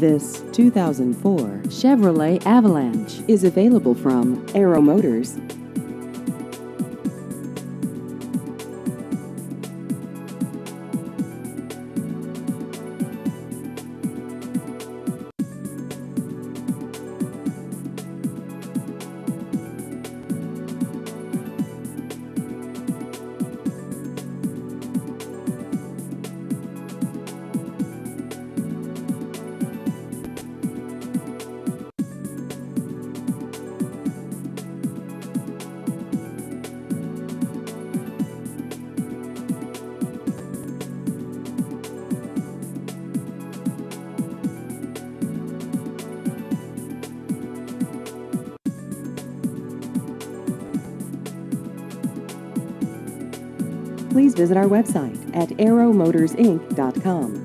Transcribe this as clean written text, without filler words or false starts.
This 2004 Chevrolet Avalanche is available from Aero Motors. Please visit our website at aeromotorsinc.com.